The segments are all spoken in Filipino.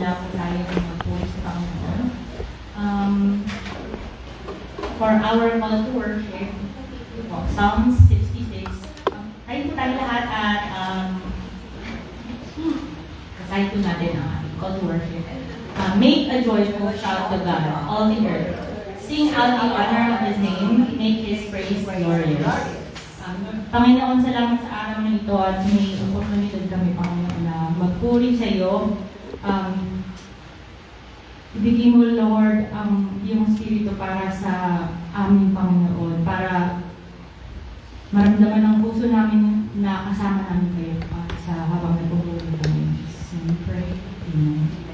magsisimula po tayo ng magpuri sa Panginoon. For our call to worship, Psalms 66. Tayo po tayo lahat at kasahin po natin ang ating call to worship. Make a joyful shout to God, all the earth. Sing out the honor of His name, make His praise glorious. Panginoon, salamat sa araw na ito at may oportunidad kami, Panginoon, na magpuri sa iyo. Ibigay mo, Lord, ang iyong Espiritu para sa aming Panginoon, para maramdaman ang puso namin na kasama namin kayo sa habang nagpupuri kami. So we pray. Amen.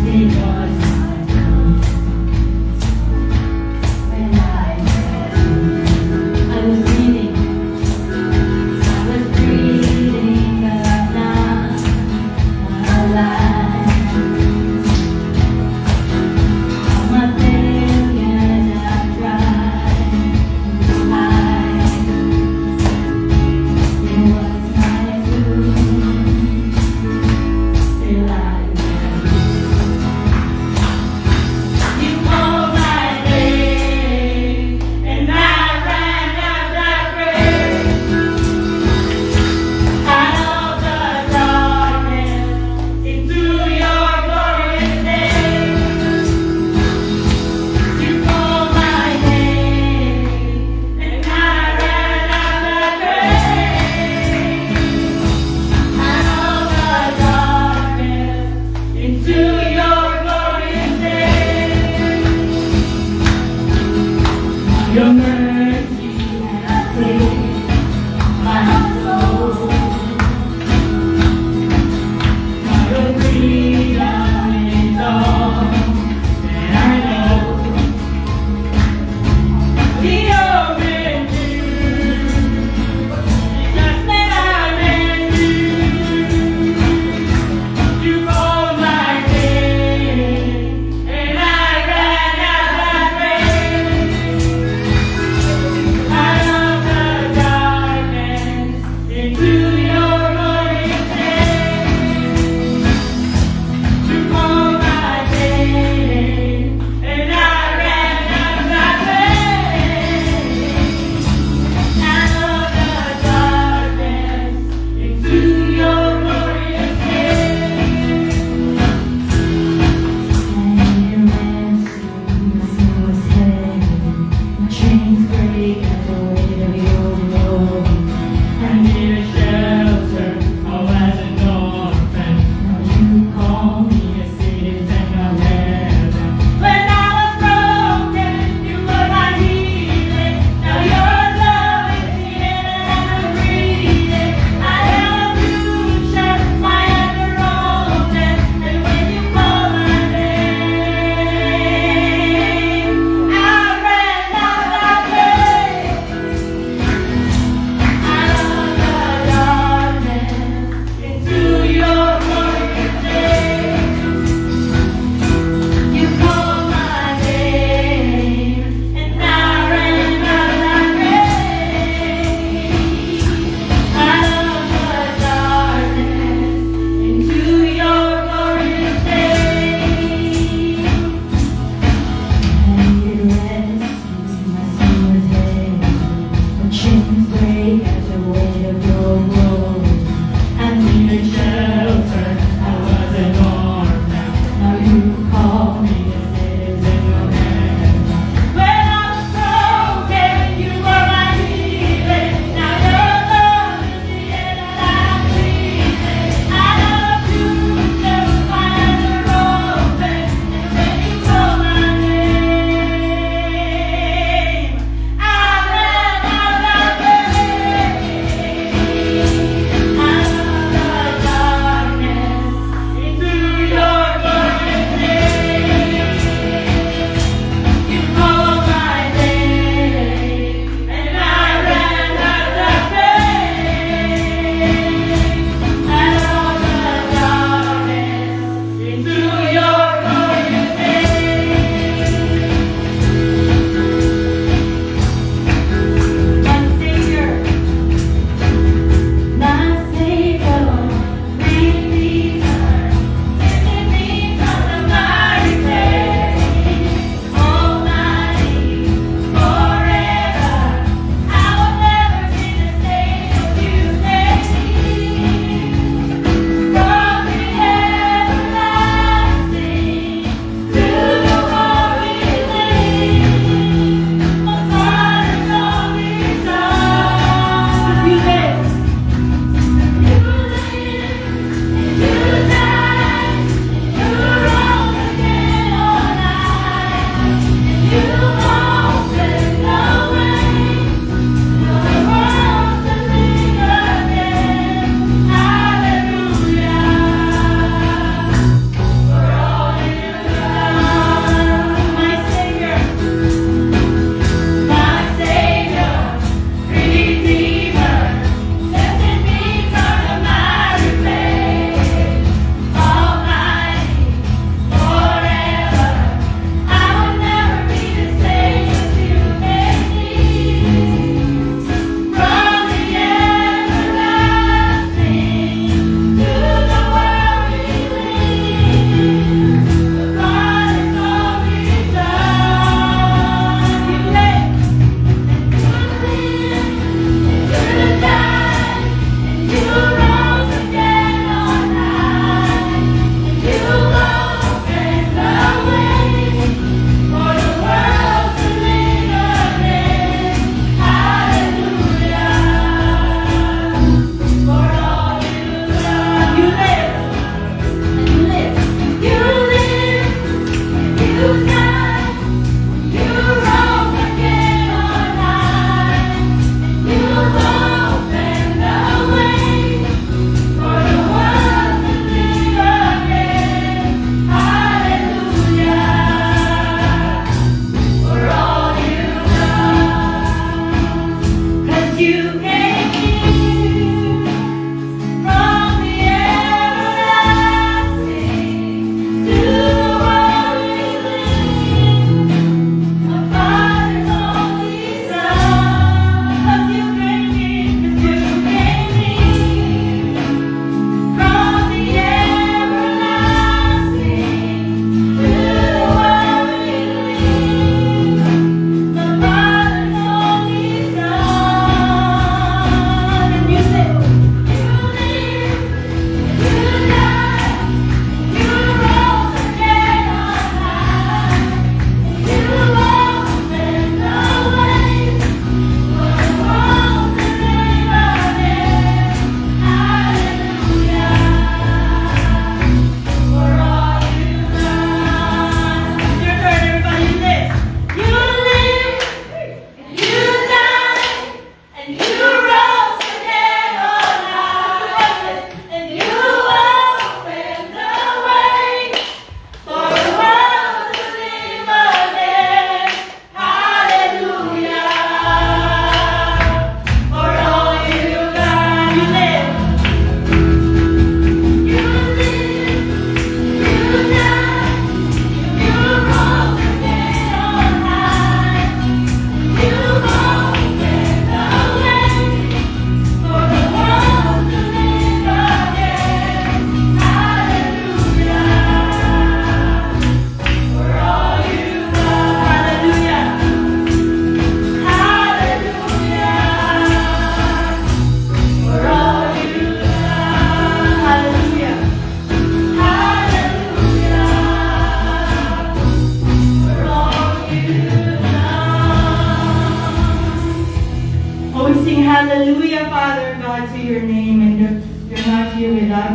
It was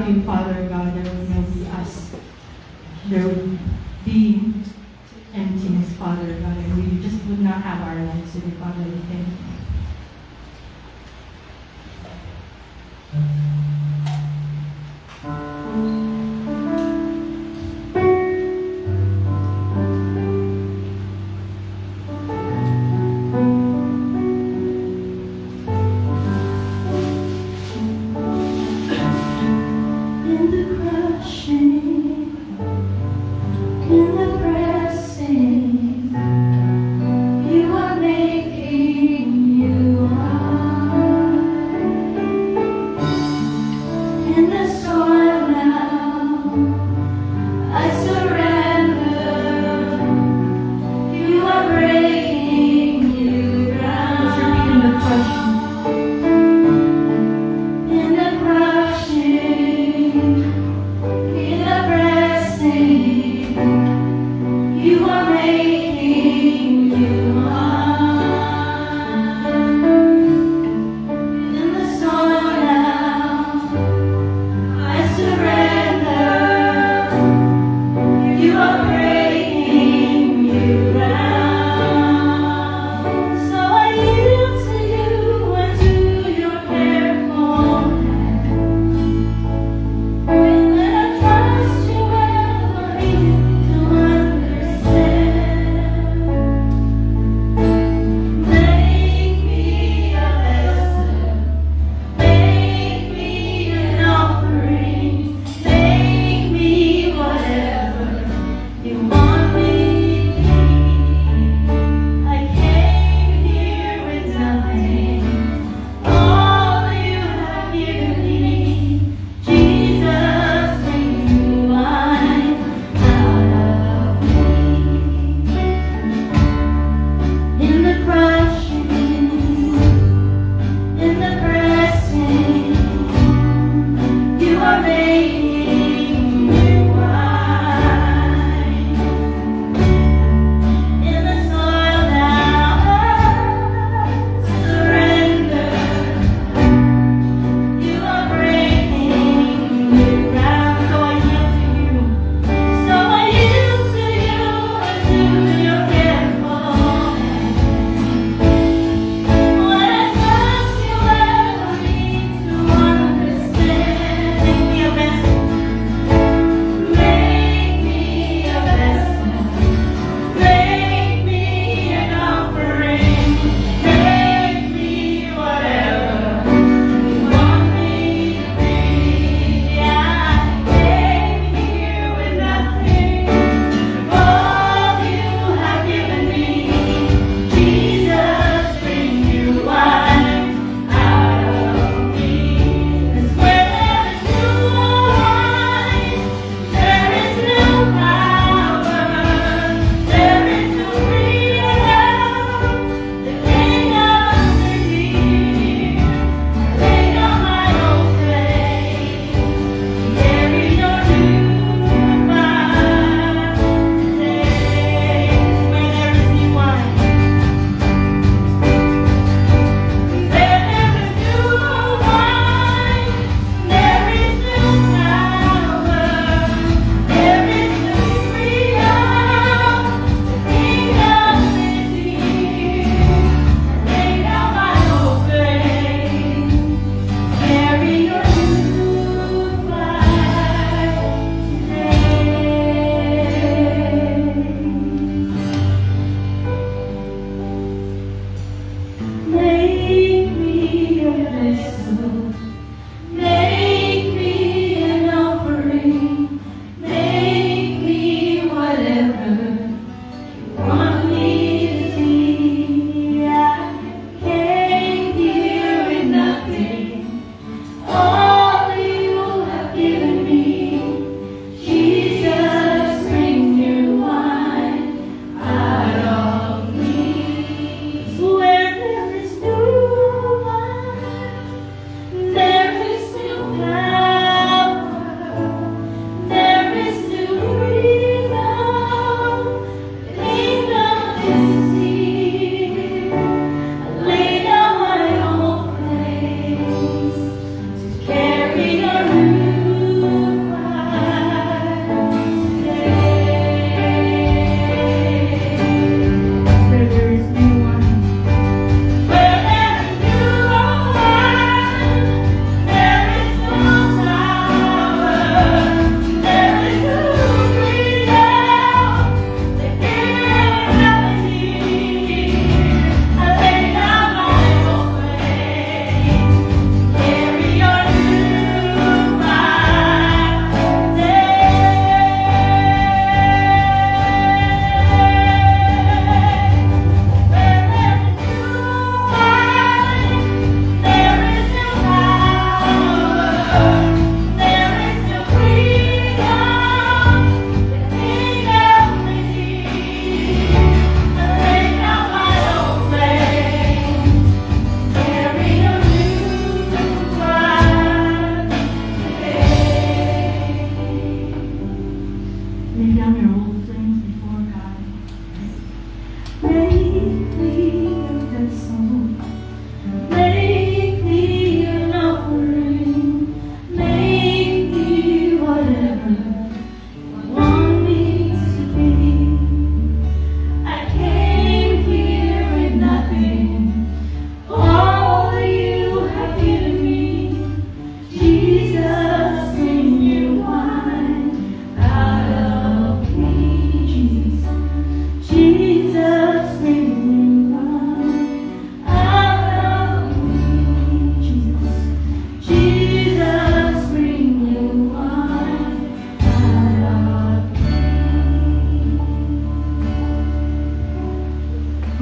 without you, Father God, there would not be us. There would be emptiness, Father God, and we just would not have our lives today, Father. We thank you. In the crushing, in the pressing, you are making you right. In the storm now, I surrender. You are breaking new ground. Let's repeat in the crushing. In the crushing, in the pressing,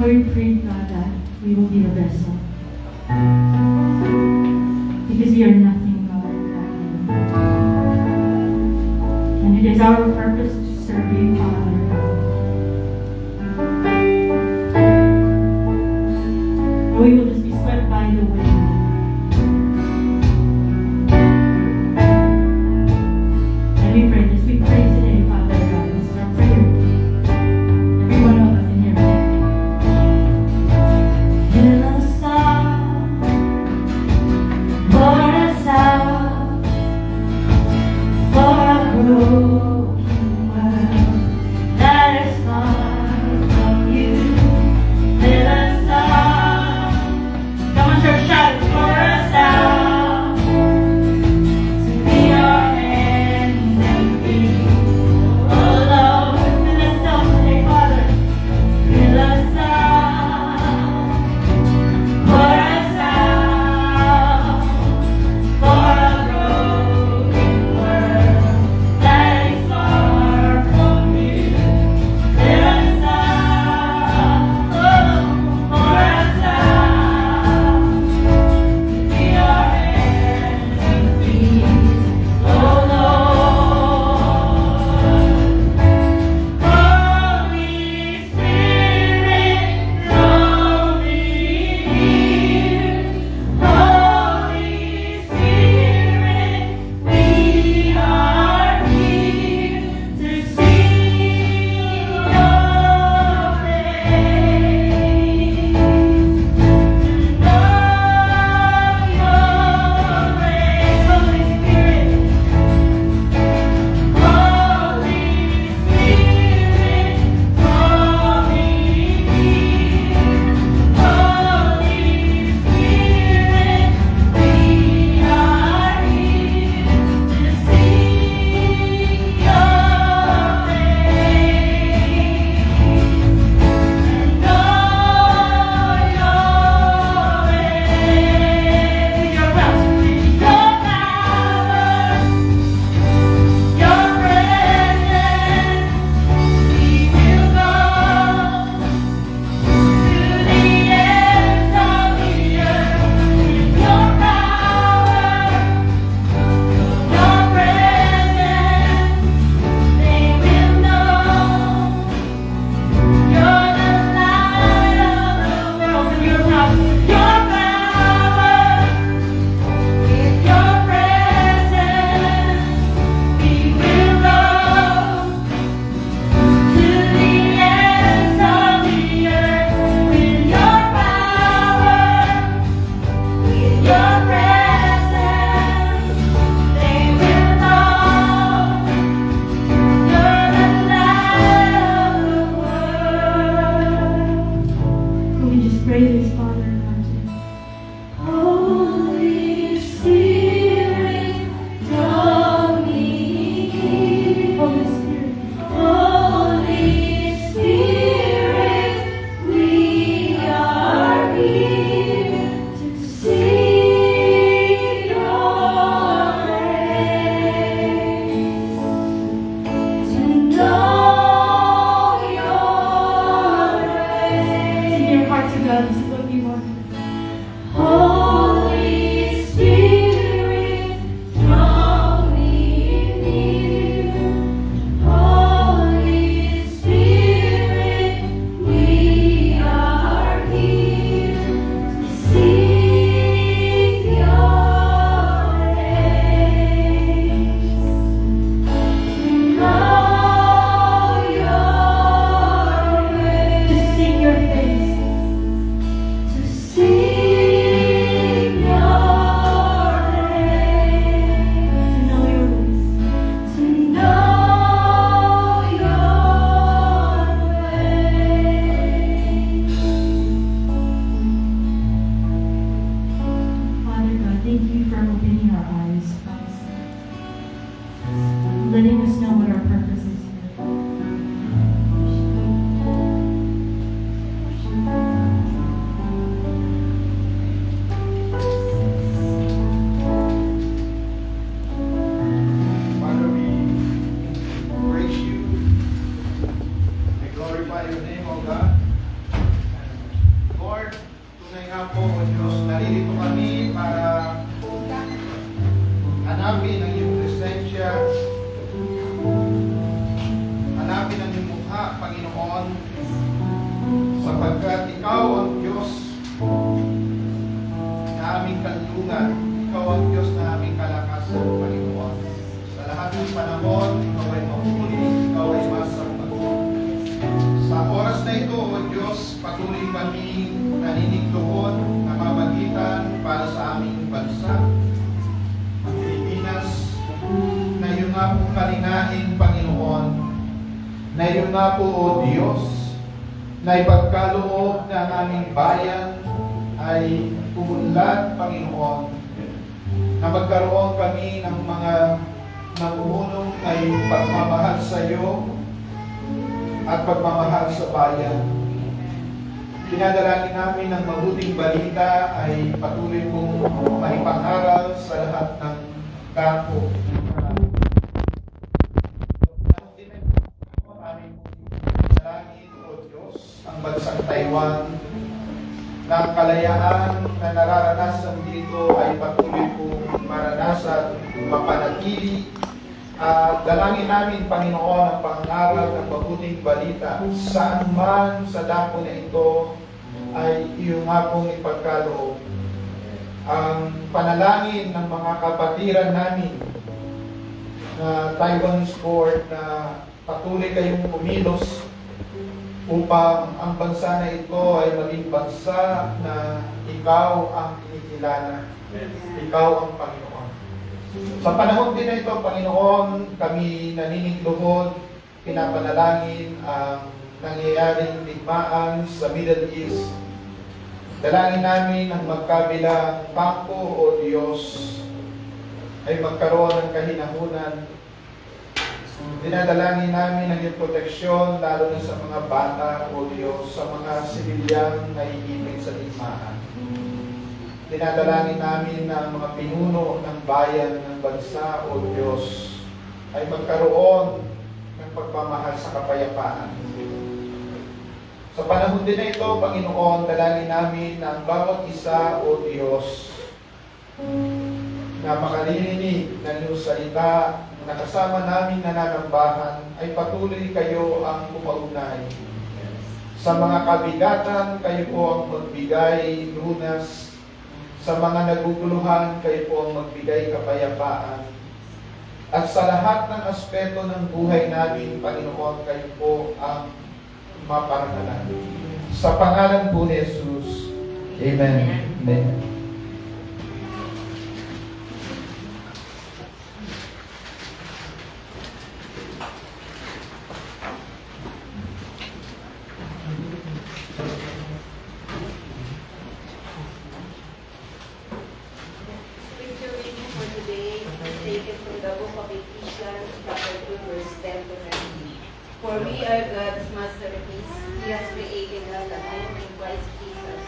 Lord, pray, God, that we will be a vessel. Because we are nothing, Lord, without you. And it is our purpose to serve you, Father God. Or we will just be swept by the wind. And we pray this. We pray today, Father God. This is our prayer. Every one of us in here. Fill us up, pour us out. Panginoon, sapagkat Ikaw ang Diyos na aming kanlungan. Ikaw ang Diyos na aming kalakasan, Panginoon. Sa lahat ng panahon, Ikaw ay mahuli, Ikaw ay masapagot. Sa oras na ito, O Diyos, patuloy kami naninigdoon, namamagitan para sa aming bansa, ang Pilipinas, na iyong nga pong kalinahin, Panginoon, na iyong nga po, O Diyos, na ipagkaloob ng aming bayan ay pumunlad, Panginoon, na magkaroon kami ng mga nangungunong ay pagmamahal sa iyo at pagmamahal sa bayan. Pinadalangin namin ng mabuting balita ay patuloy kong maipangaral sa lahat ng kampo. Dalangin, O Diyos, ang bansang Taiwan, na ang kalayaan na nararanasan dito ay patuloy kong maranasan, mapanatili. At dalangin namin, Panginoon, ang pangaral ng mabuting balita saan man sa dako na ito ay iyong nga pong ipagkaloob. Ang panalangin ng mga kapatiran namin na Taiwanese Court na patuloy kayong kumilos upang ang bansa na ito ay maging bansa na ikaw ang kinikilala. Ikaw ang Panginoon. Sa panahon din na ito, Panginoon, kami naninigluhod, pinapanalangin ang nangyayaring digmaan sa Middle East. Dalangin namin ang magkabilang kampo, O Diyos, ay magkaroon ng kahinahunan. Dinadalangin namin ang iyong proteksyon, lalo na sa mga bata, O Diyos, sa mga sibilyang naiipit sa digmaan. Dinadalangin namin na ang mga pinuno ng bayan ng bansa, O Diyos, ay magkaroon ng pagmamahal sa kapayapaan. Sa panahon din na ito, Panginoon, dalangin namin na ang bawat isa, O Diyos, na makalilinig ng iyong salita, na kasama namin nananambahan, ay patuloy kayo ang pumaugnay. Sa mga kabigatan, kayo po ang magbigay lunas. Sa mga naguguluhan, kayo po ang magbigay kapayapaan. At sa lahat ng aspeto ng buhay namin, Panginoon, kayo po ang maparangalan. Sa pangalan po ni Jesus. Amen. Amen. Scripture reading for today is taken from the book of Ephesians, chapter 2, verse 10 to 19. For we are God's masterpiece. He has created us anew in Christ Jesus,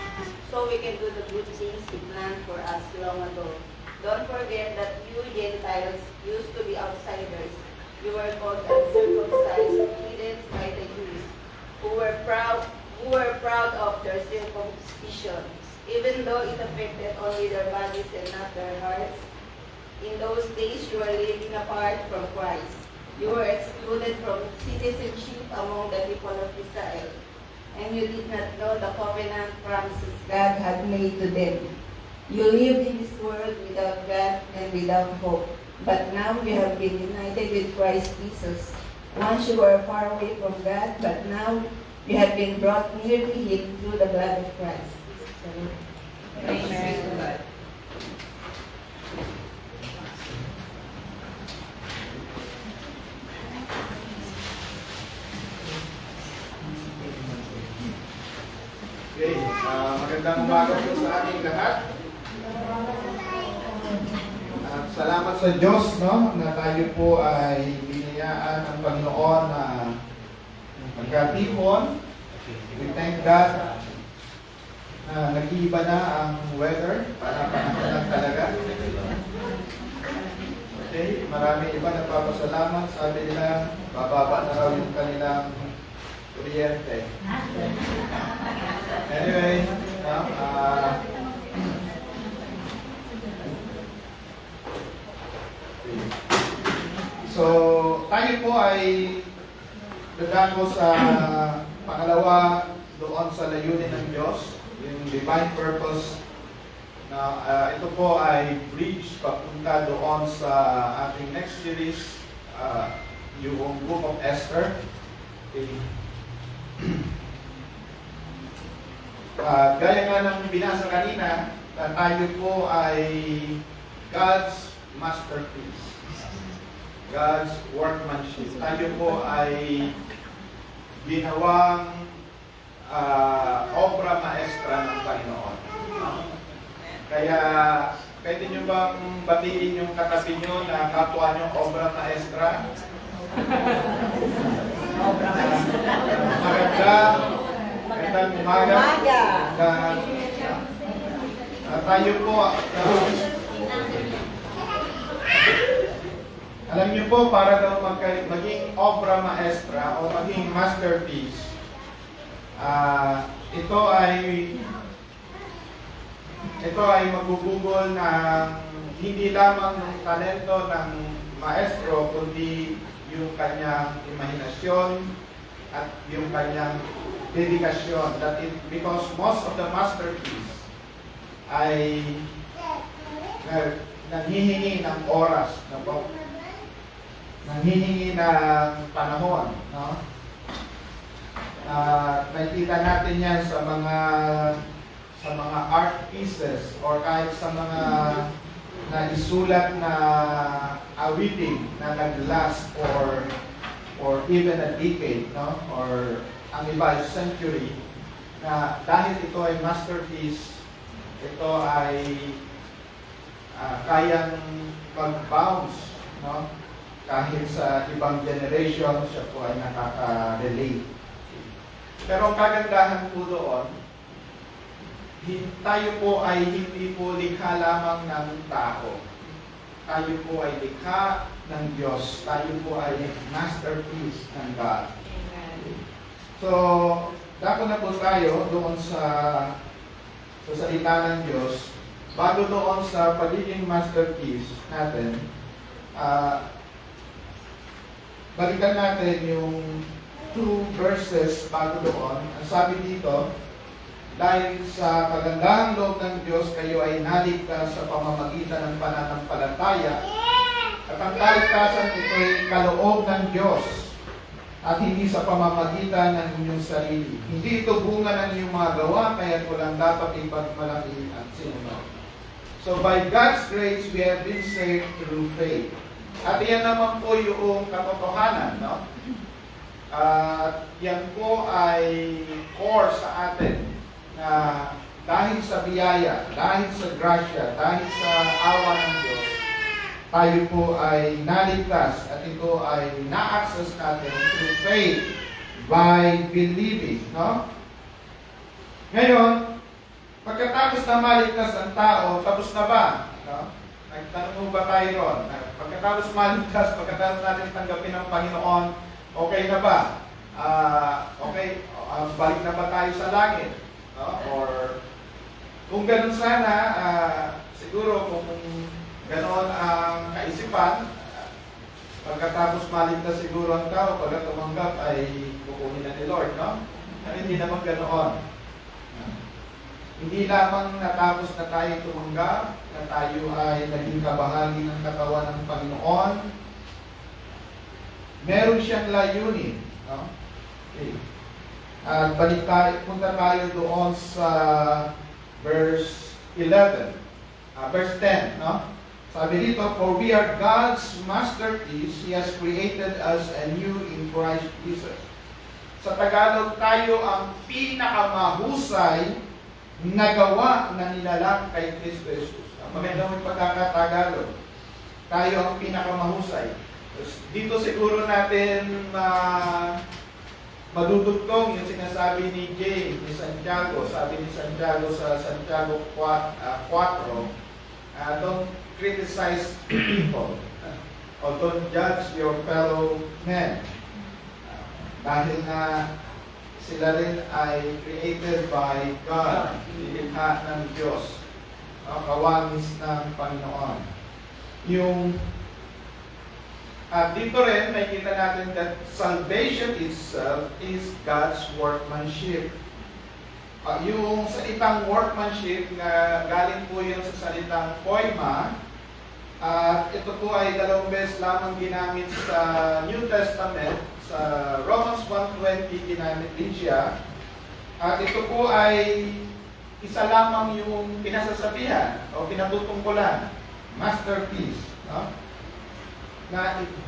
so we can do the good things He planned for us long ago. Don't forget that you Gentiles used to be outsiders. You were called uncircumcised, hidden by the Jews, who were proud of their circumcision, even though it affected only their bodies and not their hearts. In those days, you were living apart from Christ. You were excluded from citizenship among the people of Israel, and you did not know the covenant promises God had made to them. You lived in this world without God and without hope. But now you have been united with Christ Jesus. Once you were far away from God, but now you have been brought near to Him through the blood of Christ. Praise be to God. Okay, magandang umaga po sa ating lahat. At salamat sa Diyos, no, na tayo po ay biniyaan ng Panginoon na magkatipon. We thank God na nag-iiba na ang weather para panahon talaga. Okay, marami iba nagpapasalamat. Sabi nila, bababa na raw yung kanilang kuryente. Anyway, so tayo po ay dadako sa pangalawa doon sa layunin ng Diyos, yung divine purpose na ito po ay bridge papunta doon sa ating next series, yung Book of Esther. Okay. Gaya nga ng binasa kanina, na tayo po ay God's masterpiece. God's workmanship. Tayo po ay ginawang obra maestra ng Panginoon. Kaya, pwede nyo bang batiin yung katabi nyo na kapwa nyo obra maestra? Obra maestra. Magandang umaga. Tayo po, alam niyo po, para daw maging obra maestra o maging masterpiece, ito ay magbubugol ng hindi lamang ng talento ng maestro, kundi yung kanyang imahinasyon at yung kanyang dedikasyon. Because most of the masterpiece ay nanghihingi ng oras, nanghihingi ng panahon, no? Nakikita natin yan sa mga art pieces or kahit sa mga naisulat na awiting na nag-last or even a decade, no? Or ang iba ay century, na dahil ito ay masterpiece, ito ay kayang mag-bounce, no? Kahit sa ibang generation, siya po ay nakaka-relate. Pero ang kagandahan po doon, tayo po ay hindi po likha lamang ng tao. Tayo po ay likha ng Diyos. Tayo po ay masterpiece ng God. So, dako na po tayo doon sa salita ng Diyos. Bago doon sa pagiging masterpiece natin, balikan natin yung 2 verses bago doon. Ang sabi dito, dahil sa kagandahang loob ng Diyos, kayo ay naligtas sa pamamagitan ng pananampalataya. At ang kaligtasan ito ay kaloob ng Diyos at hindi sa pamamagitan ng inyong sarili. Hindi ito bunga ng inyong mga gawa, kaya walang dapat ipagmalaki at sinuman. So by God's grace, we have been saved through faith. At yan naman po yung katotohanan, no? Yan po ay core sa atin na dahil sa biyaya, dahil sa grasya, dahil sa awa ng Diyos, tayo po ay naligtas at ito ay na-access natin through faith by believing, no? Ngayon, pagkatapos na maligtas ang tao, tapos na ba? No? Nagtanong mo ba tayo ron? Pagkatapos maligtas, pagkatapos natin tanggapin ng Panginoon, okay na ba? Balik na ba tayo sa langit? No? Or kung ganun sana, siguro kung ganoon ang kaisipan, pagkatapos maligtas siguro ang tao, pagka tumanggap ay kukunin na ni Lord, no? Pero hindi naman ganoon. Hindi lamang natapos na tayo tumanggap, na tayo ay naging kabahagi ng katawan ng Panginoon. Meron siyang layunin, no? Okay. At punta tayo doon sa verse 11, verse 10, no? Sabi dito, for we are God's masterpiece, He has created us anew in Christ Jesus. Sa Tagalog, tayo ang pinakamahusay na gawa na nilalang kay Kristo Jesus. Magandang pagkakatagalog. Tayo ang pinakamahusay. Dito siguro natin madudugtong yung sinasabi ni James, ni Santiago. Sabi ni Santiago sa Santiago 4, don't criticize people or don't judge your fellow men. Dahil na sila rin ay created by God, nilikha ng Diyos, kawamis ng Panginoon. At dito rin, nakikita natin that salvation itself is God's workmanship. Yung salitang workmanship na galing po yun sa salitang poima, at ito po ay 2 beses lamang ginamit sa New Testament. Sa Romans 1:20 ginamit din siya. At ito po ay isa lamang yung pinasasabihan o pinatutungkulan, masterpiece. No?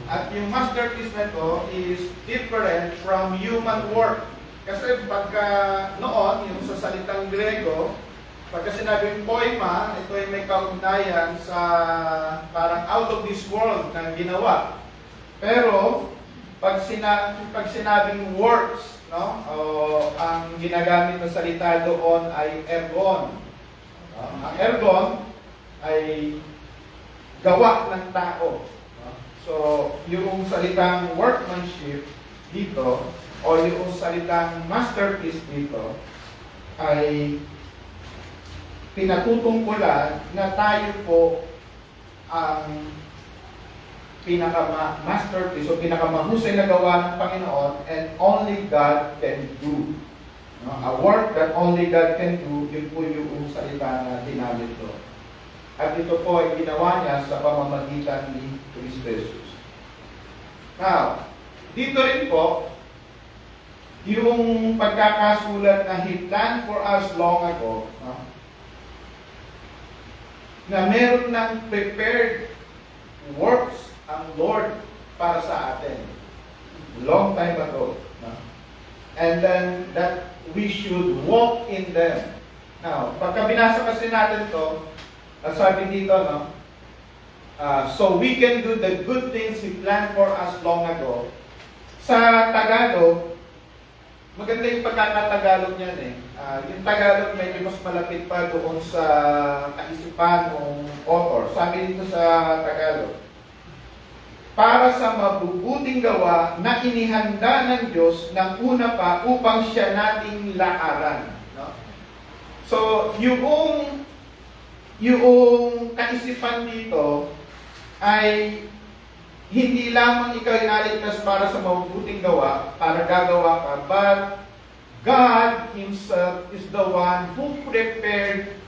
At yung masterpiece na ito is different from human work. Kasi pagka noon, yung sa salitang Grego, pagka sinabing poema, ito ay may kaugnayan sa parang out of this world na ginawa. Pero, pag sinabing works, no? O ang ginagamit na salita doon ay ergon. Ang ergon ay gawa ng tao. So, yung salitang workmanship dito, o yung salitang masterpiece dito, ay pinatutungkulan na tayo po ang pinaka-masterpiece o pinakamahusay na gawa ng Panginoon, and only God can do. No? A work that only God can do, yun po yung salita na dinamit ko. At ito po ay ginawa niya sa pamamagitan ni Cristo Jesus. Now, dito rin po, yung pagkakasulat na He planned for us long ago, no? Na meron ng prepared works ang Lord para sa atin. Long time ago. No? And then, that we should walk in them. Now, pagka binasa kasi natin to, sabi dito, no? So we can do the good things He planned for us long ago. Sa Tagalog, maganda yung pagkakatagalog niyan eh. Yung Tagalog medyo mas malapit pa doon sa kaisipan ng author. Sabi dito sa Tagalog, para sa mabubuting gawa na inihanda ng Diyos ng una pa upang siya nating lakaran. No? So, yung kaisipan dito ay hindi lamang ikaw inaligtas para sa mabubuting gawa, para gagawa ka, but God Himself is the one who prepared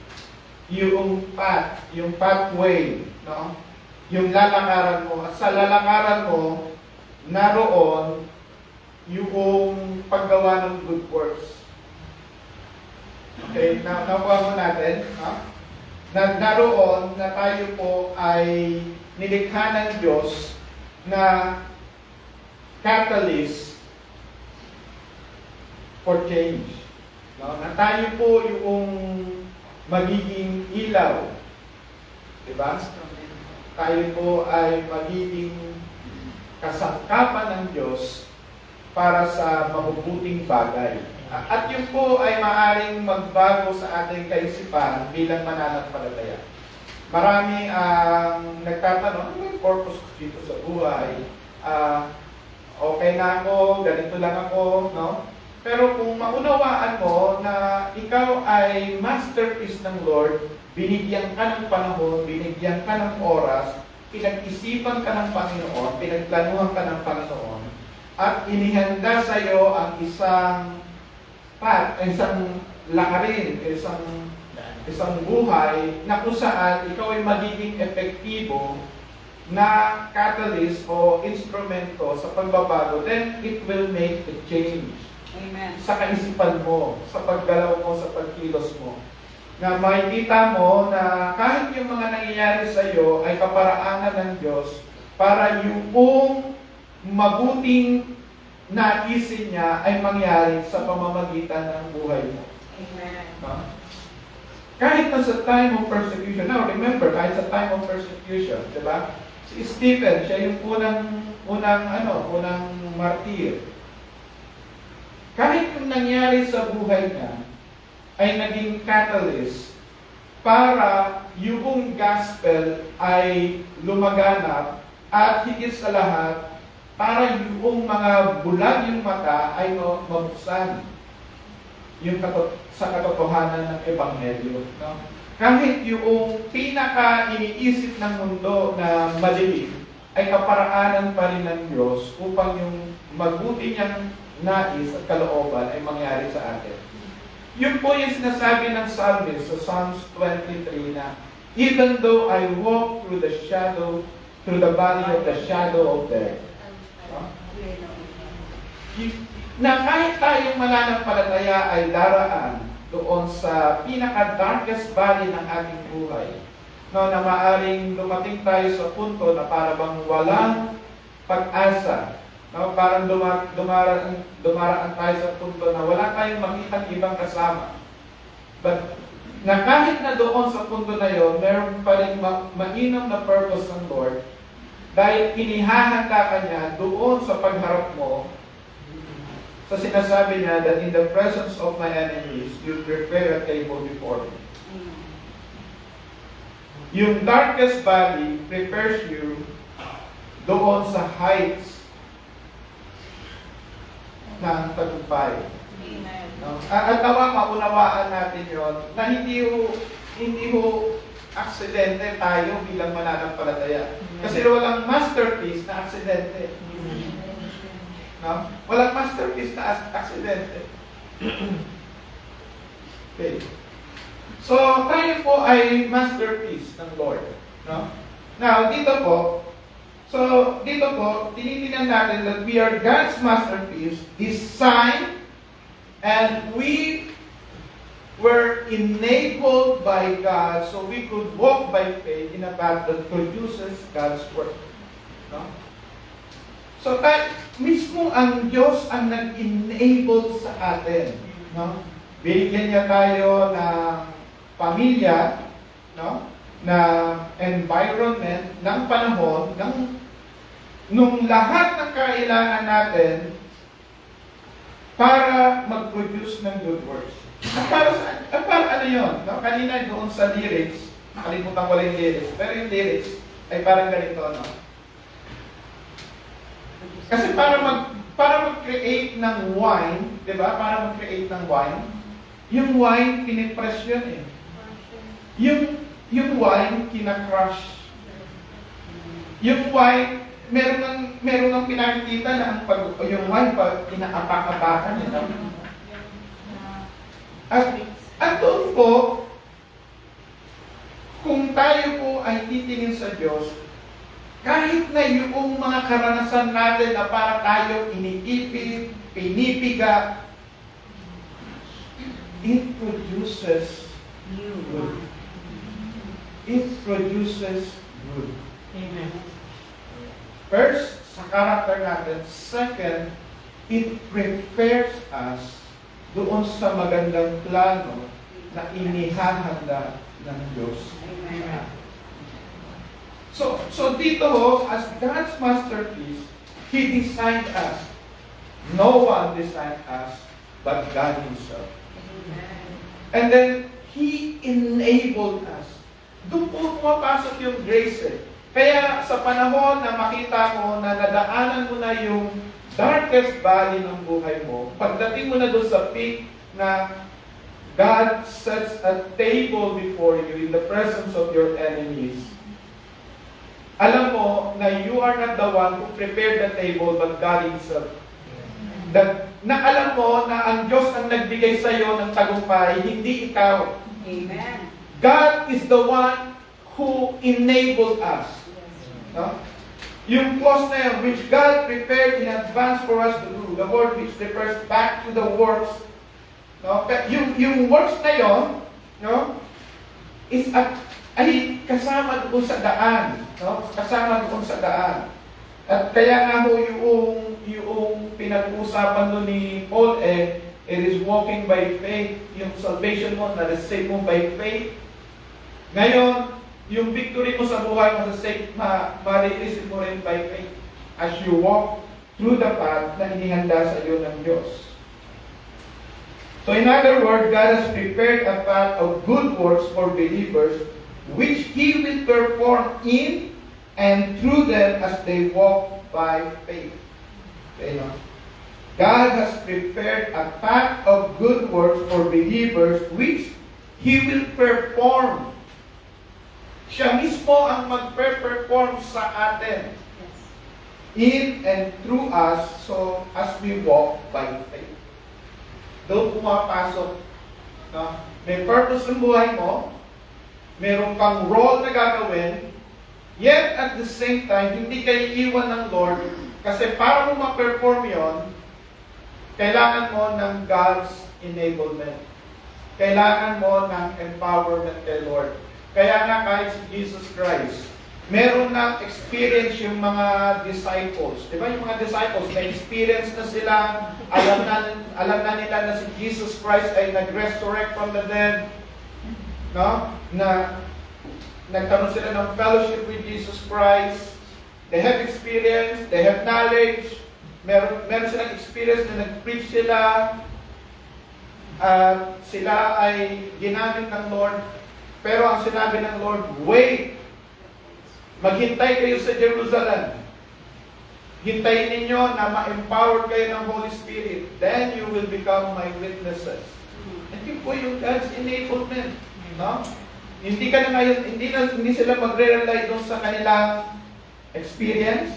yung path, yung pathway, no? Yung lalakaran mo. At sa lalakaran mo, naroon yung paggawa ng good works. Okay, nakuha mo natin, ha? Naroon na tayo po ay nilikha ng Diyos na catalyst for change. No? Na tayo po yung magiging ilaw. Diba? Tayo po ay magiging kasangkapan ng Diyos para sa mabubuting bagay. At yun po ay maaaring magbago sa ating kaisipan bilang mananampalataya. Marami ang nagtatanong, ano yung purpose ko dito sa buhay? Okay na ako, ganito lang ako, no? Pero kung maunawaan mo na ikaw ay masterpiece ng Lord, binigyan ka ng panahon, binigyan ka ng oras, pinag-isipan ka ng Panginoon, pinagplanuhan ka ng Panginoon, at inihanda sa iyo ang isang path, isang lakarin, isang buhay na kung saan ikaw ay magiging epektibo na catalyst o instrumento sa pagbabago, then it will make a change. Amen. Sa kaisipan mo, sa paggalaw mo, sa pagkilos mo. Na makikita mo na kahit yung mga nangyayari sa iyo ay kaparaanan ng Diyos para yung mabuting naisin niya ay mangyari sa pamamagitan ng buhay mo. Amen. No? Kahit na sa time of persecution. Now, remember, kahit sa time of persecution, di ba? Si Stephen, siya yung unang martir. Kahit yung nangyari sa buhay niya, ay naging catalyst para yung gospel ay lumaganap at higit sa lahat, para yung mga bulag yung mata ay mabuksan sa katotohanan ng Ebanghelyo. No? Kahit yung pinaka-iniisip ng mundo na madilim ay kaparaanan pa rin ng Diyos upang yung mabuti niyang nais at kalooban ay mangyari sa atin. Yun po yung sinasabi ng psalmist sa Psalms 23 na, even though I walk through the valley of the shadow of death. Na kahit tayong mananampalataya ay daraan doon sa pinaka-darkest valley ng ating buhay, no, na maaring dumating tayo sa punto na parang walang pag-asa, no, parang dumaraan tayo sa punto na wala tayong makitang ibang kasama. But na kahit na doon sa punto na yon, meron pa rin mainam na purpose ng Lord dahil inihahanda ka niya doon sa pagharap mo. So sinasabi niya that in the presence of my enemies, you prepare a table before me. Yung darkest valley prepares you doon sa heights ng tagumpay. No? At nawa maunawaan natin yon na hindi ho aksidente tayo bilang mananampalataya. Kasi walang masterpiece na aksidente. No? Walang masterpiece na aksidente. Okay. So, tayo po ay masterpiece ng Lord. No? Now, dito po, tinitingnan natin that we are God's masterpiece, designed, and we were enabled by God so we could walk by faith in a path that produces God's work. No? So, mismo ang Diyos ang nag-enable sa atin. No? Binigyan niya tayo ng pamilya, no? Na environment, ng panahon, nung lahat ng kailangan natin para mag-produce ng good works. At para ano yun? No? Kanina doon sa lyrics, nakalimutan ko lang yung lyrics, pero yung lyrics ay parang ganito, no? Kasi para mag-create ng wine, di ba? Para mag-create ng wine, yung wine, pinipress yun eh. Yung wine, kinakrush. Yung wine, meron ng pinakikita na yung wine, pinaapak-apakan nila. At doon po, kung tayo po ay titingin sa Diyos, kahit na yung mga karanasan natin na para tayo iniipit, pinipiga, it produces good. It produces good. Amen. First, sa character natin. Second, it prepares us doon sa magandang plano na inihahanda ng Diyos. Amen. So dito ho, as God's masterpiece, He designed us. No one designed us but God Himself. And then, He enabled us. Doon po pumapasok yung grace eh. Kaya sa panahon na makita mo na nadaanan mo na yung darkest valley ng buhay mo, pagdating mo na doon sa peak na God sets a table before you in the presence of your enemies, alam mo na you are not the one who prepared the table but God Himself. Na alam mo na ang Diyos ang nagbigay sa iyo ng tagumpay, hindi ikaw. Amen. God is the one who enabled us. No? Yung clause na yun, which God prepared in advance for us to do, the word which refers back to the works. No? Yung works na yun, no? Ay kasama doon sa daan. No? Kasama doon sa daan. At kaya nga ho yung pinag-uusapan doon ni Paul, it is walking by faith. Yung salvation mo, na-receive mo by faith. Ngayon, yung victory mo sa buhay mo, ma-receive mo rin by faith as you walk through the path na inihanda sa iyo ng Diyos. So in other words, God has prepared a path of good works for believers which He will perform in and through them as they walk by faith. Okay, no? God has prepared a path of good works for believers which He will perform. Siya mismo ang mag-perform sa atin. in and through us, so as we walk by faith. Doon pumapasok, no? May purpose ng buhay mo, meron kang role na gagawin, yet at the same time, hindi ka iiwan ng Lord, kasi para mo ma-perform yon, kailangan mo ng God's enablement. Kailangan mo ng empowerment kay Lord. Kaya nga kahit si Jesus Christ, meron na experience yung mga disciples. Di ba yung mga disciples, may experience na sila, alam na nila na si Jesus Christ ay nag-resurrect from the dead. No? Na nagkaroon sila ng fellowship with Jesus Christ. They have experience, they have knowledge, meron silang experience na nag-preach sila, sila ay ginamit ng Lord. Pero ang sinabi ng Lord, wait! Maghintay kayo sa Jerusalem. Hintayin ninyo na ma-empower kayo ng Holy Spirit. Then you will become my witnesses. And yun po yung God's enablement. No? Hindi ka na ngayon, hindi sila magre-rely doon sa kanilang experience.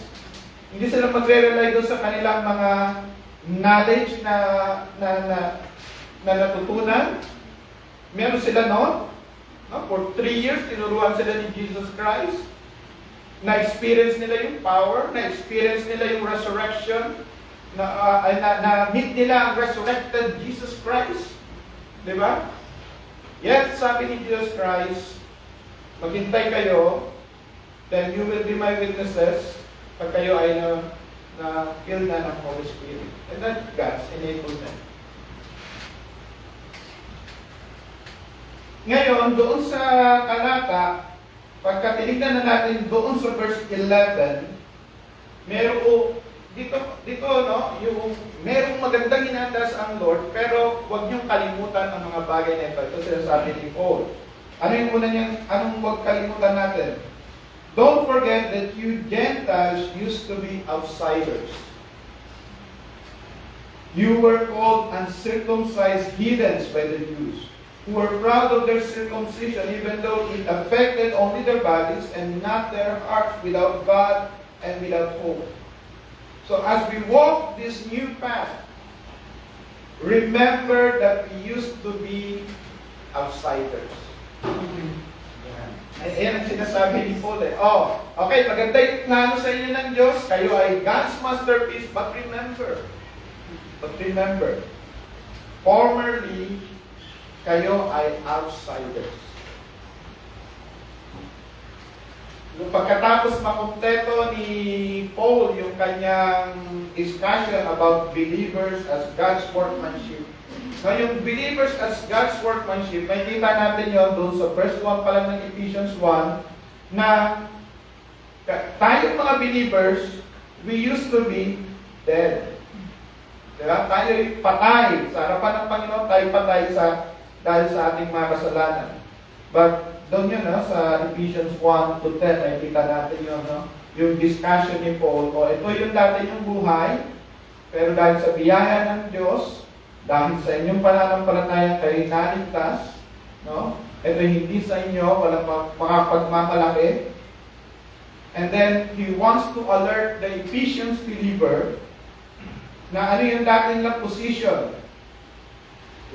Hindi sila magre-rely doon sa kanilang mga knowledge na natutunan. Meron sila noon. No? For 3 years, tinuruan sila ni Jesus Christ. Na-experience nila yung power, na-experience nila yung resurrection, na-meet nila ang resurrected Jesus Christ. Di ba? Yet, sabi ni Jesus Christ, maghintay kayo, then you will be my witnesses pag kayo ay na-fill na ng Holy Spirit. And that's God's enablement. Ngayon, doon sa talata, pagka tinignan na natin doon sa verse 11, dito no, yung merong magandang inatas ang Lord, pero huwag niyong kalimutan ang mga bagay na ito. Ito sinasabi ni Paul. Anong huwag kalimutan natin? Don't forget that you Gentiles used to be outsiders. You were called uncircumcised heathens by the Jews, who were proud of their circumcision, even though it affected only their bodies and not their hearts, without God and without hope. So as we walk this new path, remember that we used to be outsiders. Ayan ang sinasabi ni Paul eh. Oh, okay, maganda yung plano sa inyo ng Diyos. Kayo ay God's masterpiece, but remember, formerly, kayo ay outsiders. Nung pagkatapos makumpleto ni Paul yung kanyang discussion about believers as God's workmanship. So yung believers as God's workmanship, makikita natin yun doon sa verse 1 pa lang ng Ephesians 1, na tayong mga believers, we used to be dead. Diba? Tayo'y patay. Sa harapan ng Panginoon, tayo patay dahil sa ating mga kasalanan. But doon yun, no, sa Ephesians 1 to 10, ay kita natin yun, no? Yung discussion ni Paul, ito yung dati yung buhay, pero dahil sa biyaya ng Diyos, dahil sa inyong pananampalataya kayo naligtas, no? Ito hindi sa inyo, walang makapagmamalaki. And then, he wants to alert the Ephesians believer na ano yung dati nilang position.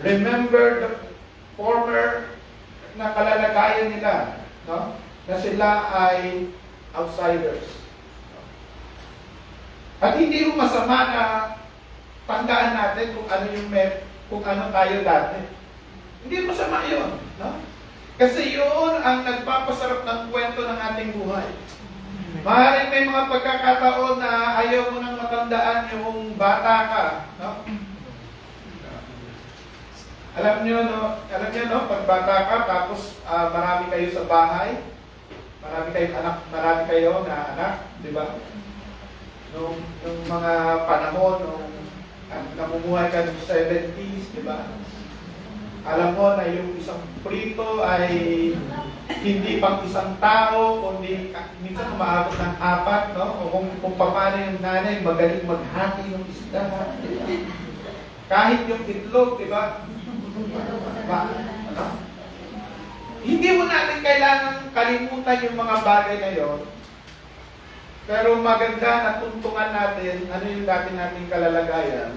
Remember the former na kalalagayan nila, no? Na sila ay outsiders. At hindi mo masama na tandaan natin kung ano tayo dati. Hindi masama yun, no? Kasi yun ang nagpapasarap ng kwento ng ating buhay. Maaaring may mga pagkakataon na ayaw mo nang matandaan yung bata ka, no? Alam niyo no, pag bata ka, tapos marami kayo sa bahay, marami kayo na anak, di ba? Nung mga panahon, nung namumuhay ka ng 70s, di ba? Alam mo na yung isang prito ay hindi pang isang tao, kundi minsan umaabot ng 4, no? O kung paano yung nanay magaling maghati ng isda. Kahit yung itlog, di ba? Hindi mo natin kailangan kalimutan yung mga bagay na yon. Pero maganda na tuntungan natin ano yung dati nating kalalagayan.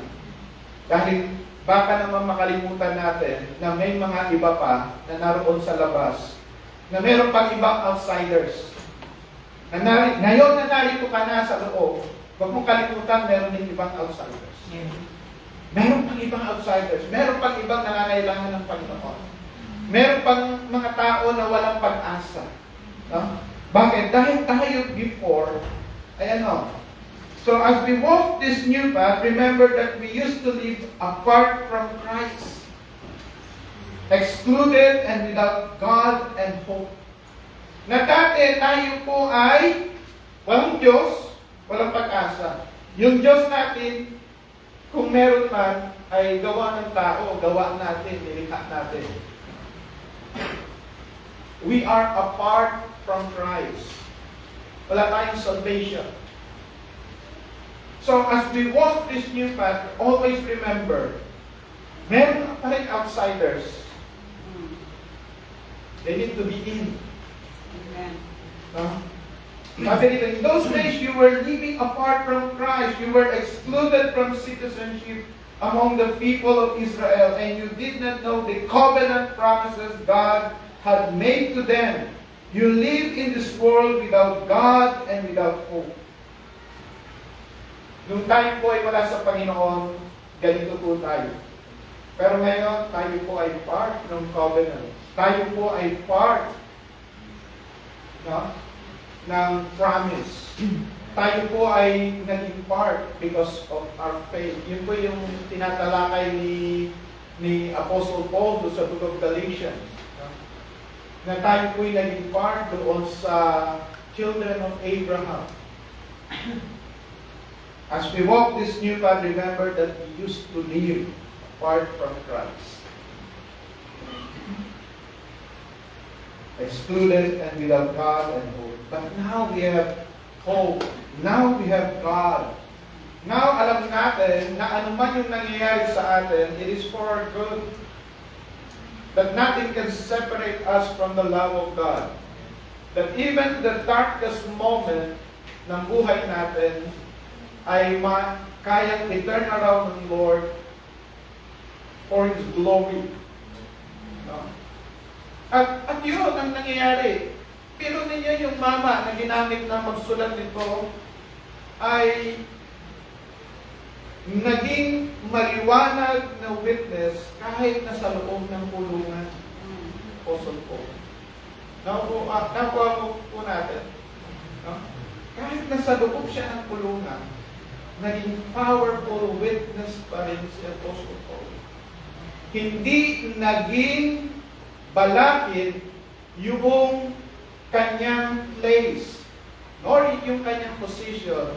Dahil baka naman makalimutan natin na may mga iba pa na naroon sa labas, na meron pang ibang outsiders. Ngayon na narito ka na sa loob, huwag mong kalimutan meron din ibang outsiders. Meron pang ibang outsiders. Meron pang ibang nangangailangan ng Panginoon. Meron pang mga tao na walang pag-asa. No? Bakit? Dahil tayo before, ayan o. So as we walk this new path, remember that we used to live apart from Christ. Excluded and without God and hope. Na dati tayo po ay walang Diyos, walang pag-asa. Yung Diyos natin, kung meron man, ay gawa ng tao, gawa natin, nilikha natin. We are apart from Christ. Wala tayong salvation. So as we walk this new path, always remember, meron pa rin outsiders. They need to be in. Sabi nila, in those days you were living apart from Christ. You were excluded from citizenship among the people of Israel, and you did not know the covenant promises God had made to them. You live in this world without God and without hope. Nung tayo po ay wala sa Panginoon, ganito po tayo. Pero ngayon, tayo po ay part ng covenant. Tayo po ay part ng promise. Tayo po ay naging part because of our faith. Yun po yung tinatalakay ni Apostle Paul doon sa Book of Galatians. Na tayo po ay naging part doon sa children of Abraham. As we walk this new path, remember that we used to live apart from Christ. Excluded and without God and hope. But now we have hope. Now we have God. Now alam natin na anuman yung nangyayari sa atin, it is for our good. That nothing can separate us from the love of God. That even the darkest moment ng buhay natin ay kayang i-turn around ng Lord for His glory. No? At yun ang nangyayari. Pero ninyo yung mama na ginamit na magsulat nito ay naging maliwanag na witness kahit nasa loob ng kulungan. Apostle Paul. Nakuha po natin. No? Kahit nasa loob siya ng kulungan, naging powerful witness pa rin si Apostle Paul. Hindi naging balakid yung kanyang place, nor yung kanyang position,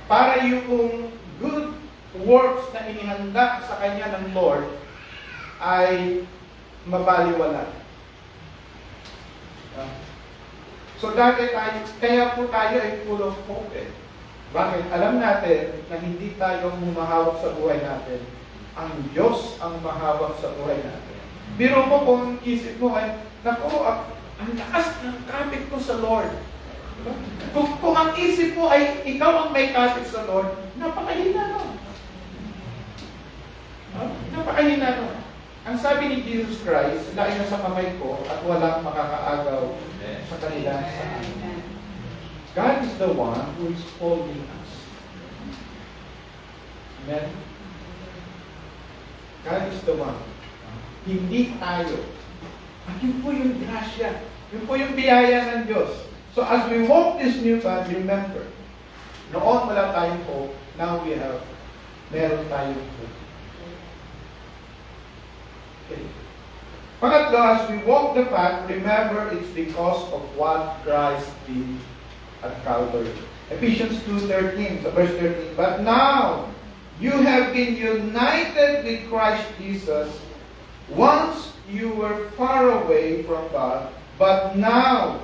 para yung good works na inihanda sa kanya ng Lord ay mabaliwala. So dati tayo, kaya po tayo ay full of hope. Bakit? Alam natin na hindi tayo humahawak sa buhay natin. Ang Diyos ang mahawak sa buhay natin. Biro mo kung isip mo ay, naku, ang lakas ng kapit ko sa Lord. Kung ang isip mo ay ikaw ang may kapit sa Lord, napakahina nun. Napakahina nun. Ang sabi ni Jesus Christ, lain na sa kamay ko at walang makakaagaw sa kanila sa akin. God is the one who is holding us. Amen? God is the one. Hindi tayo. At yun po yung grasya. Yun po yung biyaya ng Diyos. So as we walk this new path, remember, noon wala tayong hope, now meron tayong hope. Okay. Pangatlo, as we walk the path, remember it's because of what Christ did at Calvary. Ephesians 2:13, verse 13. But now, you have been united with Christ Jesus. Once you were far away from God, but now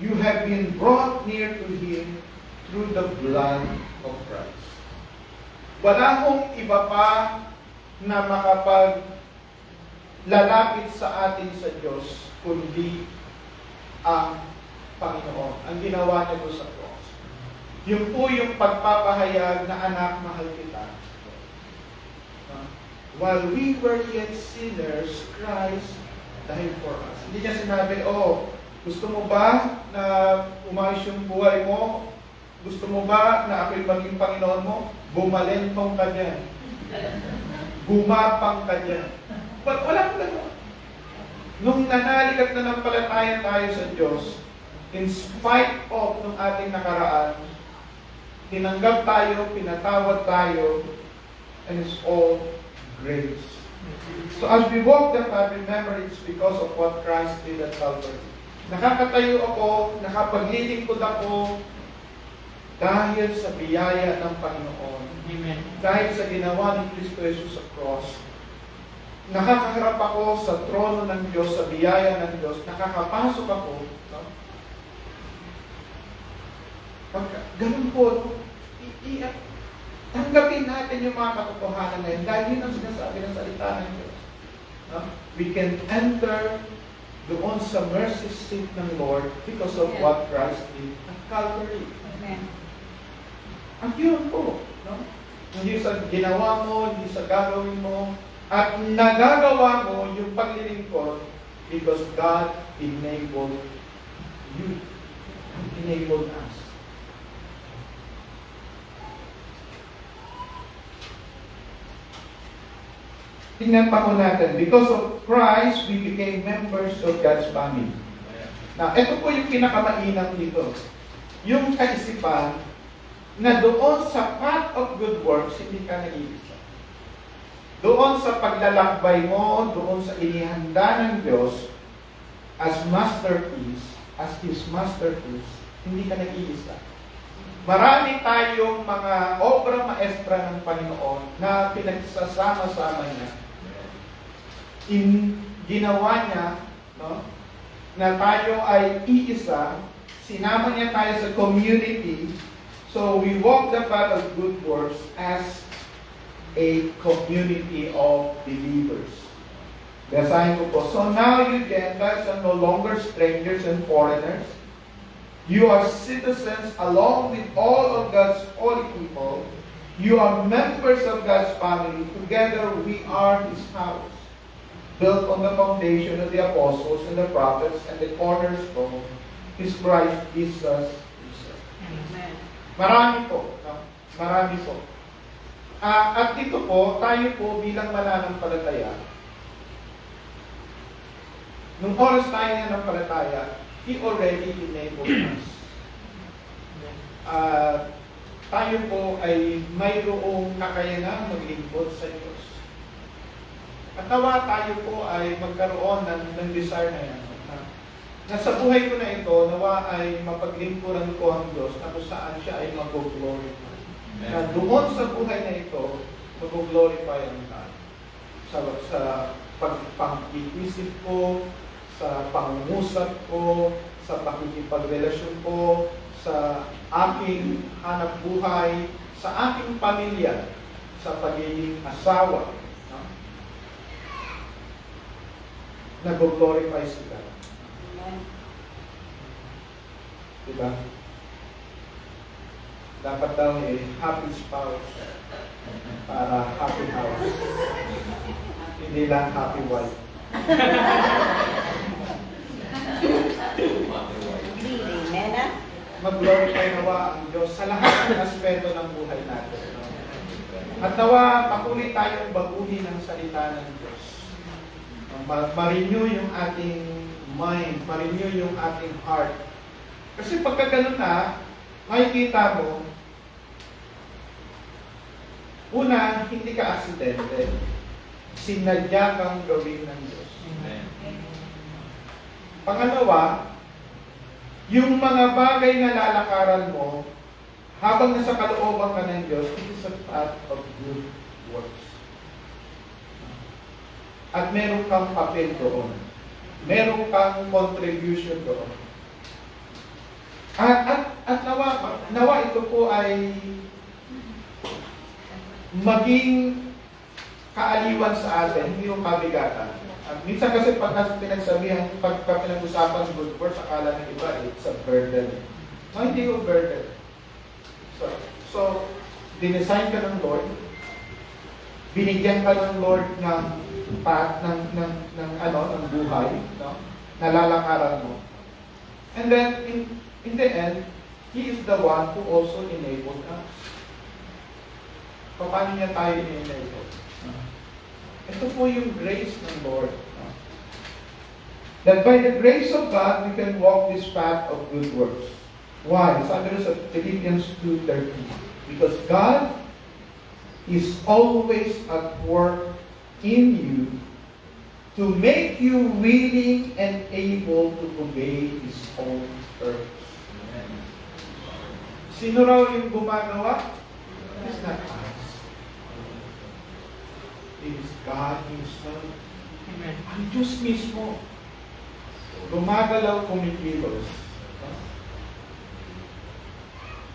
you have been brought near to Him through the blood of Christ. Wala hong iba pa na makapaglalapit sa atin sa Diyos, kundi ang Panginoon, ang ginawa niya doon sa cross. Yung po yung pagpapahayag na anak, mahal kita. While we were yet sinners, Christ died for us. Hindi niya sinabi, oh, gusto mo ba na umayos yung buhay mo? Gusto mo ba na ako'y maging Panginoon mo? Bumalentong ka dyan. Gumapang ka dyan. But wala ko gano'n. Nung nanalik at nanampalataya tayo sa Diyos, in spite of nung ating nakaraan, tinanggap tayo, pinatawad tayo, and it's all grace. So as we walk the path, remember it's because of what Christ did at Calvary. Nakakatayo ako, nakapaglilingkod ako, dahil sa biyaya ng Panginoon. Amen. Dahil sa ginawa ni Kristo Jesus sa cross. Nakakaharap ako sa trono ng Diyos, sa biyaya ng Diyos. Nakakapasok ako. No? Ganun po, tanggapin natin yung mga katotohanan na yun. Dahil yun ang sinasabi ng salita ng Diyos. No? We can enter doon sa mercy seat ng Lord because of what Christ did at Calvary. Amen. Ang yun po. No? Hindi sa ginawa mo, hindi sa gagawin mo, at nagagawa mo yung paglilingkod because God enabled you. Enabled us. Tingnan pa po natin, because of Christ, we became members of God's family. Now, ito po yung pinakamainam dito. Yung kaisipan na doon sa path of good works, hindi ka nag-iisa. Doon sa paglalakbay mo, doon sa inihanda ng Diyos as masterpiece, as His masterpiece, hindi ka nag-iisa. Marami tayong mga obra maestra ng Panginoon na pinagsasama-sama niya. Ginawa niya, no, na tayo ay iisa, sinama niya tayo sa community, so we walk the path of good works as a community of believers. Basahin ko po. So now you Gentiles are no longer strangers and foreigners. You are citizens along with all of God's holy people. You are members of God's family. Together we are His house, built on the foundation of the apostles and the prophets, and the cornerstone is Christ Jesus. Amen. Marami po. No? Marami po. At dito po, tayo po bilang mananampalataya, nung oras tayo nananampalataya, He already enabled us. Tayo po ay mayroong kakayanan maglingkod sa Diyos. At nawa tayo po ay magkaroon ng desire na yan. Na sa buhay ko na ito, nawa ay mapaglingkuran ko ang Diyos na kung saan siya ay mag-glorify. Na doon sa buhay na ito, mag-glorify ang God. Sa pag-isip ko, sa pangungusap ko, sa pakikipagrelasyon ko, sa aking hanap buhay, sa aking pamilya, sa pagiging asawa. No? Nag-glorify si God. Diba? Dapat daw happy spouse para happy house. Hindi lang happy wife. Amen. Mag-glorify nawa ang Diyos sa lahat ng aspeto ng buhay natin. No? At nawa patuloy tayong baguhin ang salita ng Diyos. Ma-renew yung ating mind, ma-renew yung ating heart. Kasi pagka ganun na, makikita mo, una, hindi ka aksidente. Sinadya kang gawin ng Diyos. Pangalawa, yung mga bagay na lalakaran mo, habang nasa kalooban ka ng Diyos, it is a path of good works. At meron kang papel doon. Meron kang contribution doon. At nawa ito po ay maging kaaliwan sa atin, hindi yung kabigatan. At minsan kasi pag pinagsabihan, pag pinag-usapan good works, akala ng iba, it's a burden. No, hindi yung burden. So, dinesign ka ng Lord, binigyan ka ng Lord ng path, ng buhay, no? Nalalakaran mo. And then, in the end, He is the one who also enabled us. Paano niya tayo i-enable? Ito po yung grace ng Lord. That by the grace of God, we can walk this path of good works. Why? Sabi sa Philippians 2:13. Because God is always at work in you to make you willing and able to obey His own purpose. Sino raw yung gumagawa? It's not us. It is God Himself. Amen. Ang Diyos mismo. Gumagalaw, kumikilos.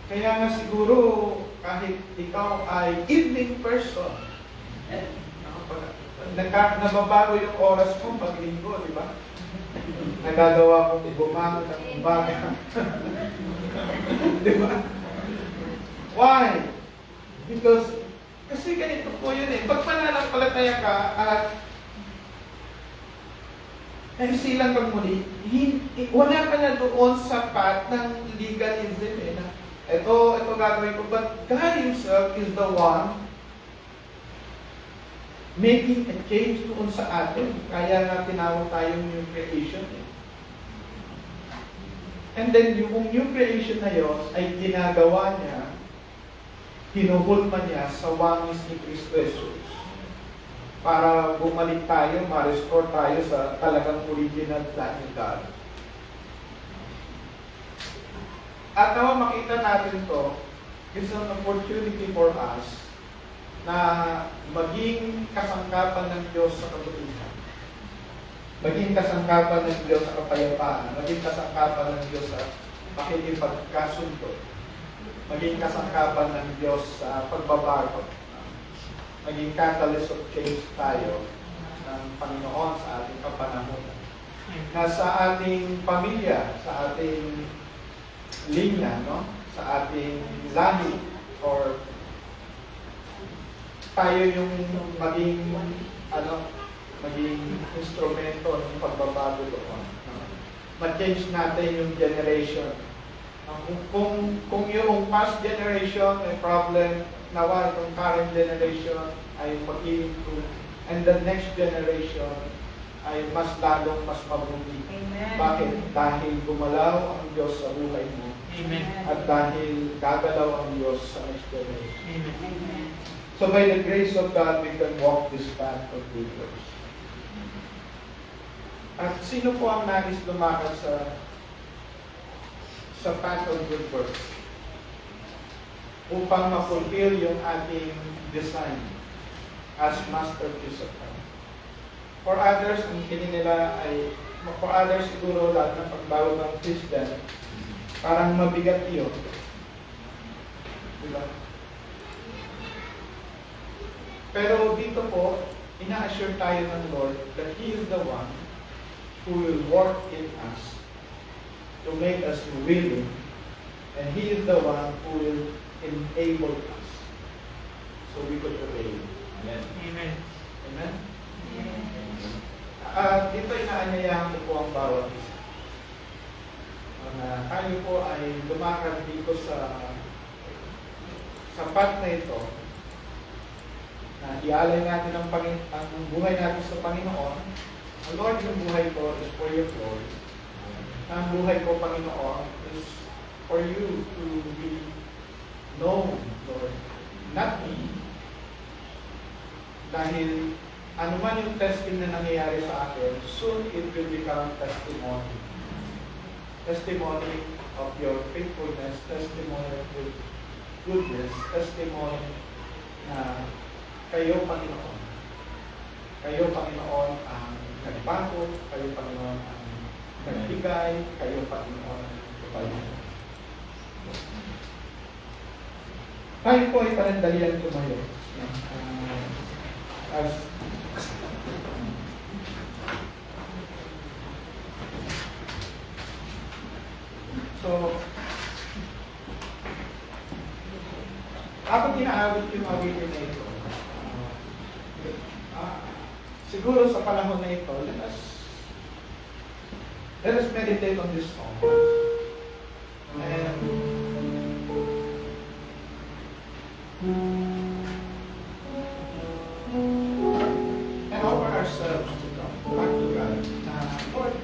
Kaya nga siguro, kahit ikaw ay evening person, nababago yung oras mo pag linggo, di ba? Nagagawa kong bumangon ng umaga. Di ba? Why? Because, kasi ganito po yun eh. Pag pananampalataya ka at silang kang muli, wala ka na doon sa path ng legalism eh. Ito gagawin ko. But God Himself is the one making a change doon sa atin. Kaya nga tinawag tayong new creation eh. And then yung new creation na yun ay ginagawa niya, hinuhulma niya sa wangis ni Kristo Jesus para bumalik tayo, ma-restore tayo sa talagang original plan ni God. At naman makita natin to, it's an opportunity for us na maging kasangkapan ng Diyos sa kabutihan. Maging kasangkapan ng Diyos sa kapayapaan. Maging kasangkapan ng Diyos sa pakikipagkasundo. Maging kasangkapan ng Diyos sa pagbabago. Maging catalyst of change tayo ng Panginoon sa ating kapanahonan. Na sa ating pamilya, sa ating linya, no? Sa ating lahi, or tayo yung maging instrumento ng pagbabago doon. Ma-change natin yung generation. Kung yung past generation may problem, nawa itong current generation ay mag-i-improve, and the next generation ay mas mabuti. Amen. Bakit? Dahil gumalaw ang Diyos sa buhay mo. Amen. At dahil gagalaw ang Diyos sa next generation. Amen. Amen. So by the grace of God, we can walk this path of good works. At sino po ang nais lumakad sa path of good works? Upang ma-fulfill yung ating design as masterpiece of God. For others, ang kini nila ay, for others siguro lahat ng pagbago ng Christian, parang mabigat yun. Diba? Pero dito po, ina-assure tayo ng Lord that He is the one who will work in us to make us willing, and He is the one who will enable us so we could obey Him. Amen. Amen. Amen? Dito inaanyayahan ko po ang bawat isa. Tayo po ay lumakad dito sa path na ito, na ialay natin ang buhay natin sa Panginoon. Ang Lord, yung buhay ko is for your glory. Ang buhay ko, Panginoon, is for you to be known, Lord. Not me. Dahil ano man yung testing na nangyayari sa akin, soon it will become testimony. Testimony of your faithfulness, testimony of your goodness, testimony na kayo, Panginoon. Kayo, Panginoon, ang nagbago, kayo, Panginoon, ang nagbigay, kayo, Panginoon, ang kapalaran. Tayo po ay panandalian tumayo. So, habang inaawit yung awitin na ito, siguro sa panahon na ito, let us meditate on this song. And offer ourselves to God, back to God. Lord,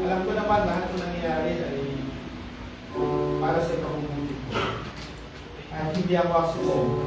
alam ko naman lahat ng nangyayari ay para sa ikabubuti ko. At hindi ako susunod.